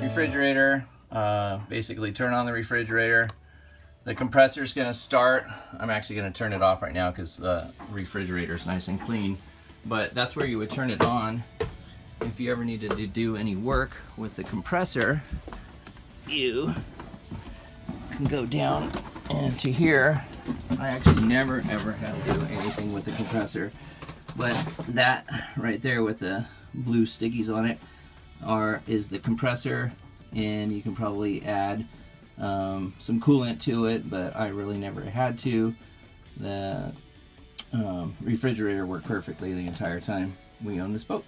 refrigerator, basically turn on the refrigerator. The compressor is going to start. I'm actually going to turn it off right now because the refrigerator is nice and clean. But that's where you would turn it on. If you ever needed to do any work with the compressor, you can go down into here. I actually never ever had to do anything with the compressor, but that right there with the blue stickies on it is the compressor, and you can probably add some coolant to it, but I really never had to. The refrigerator worked perfectly the entire time we owned this boat.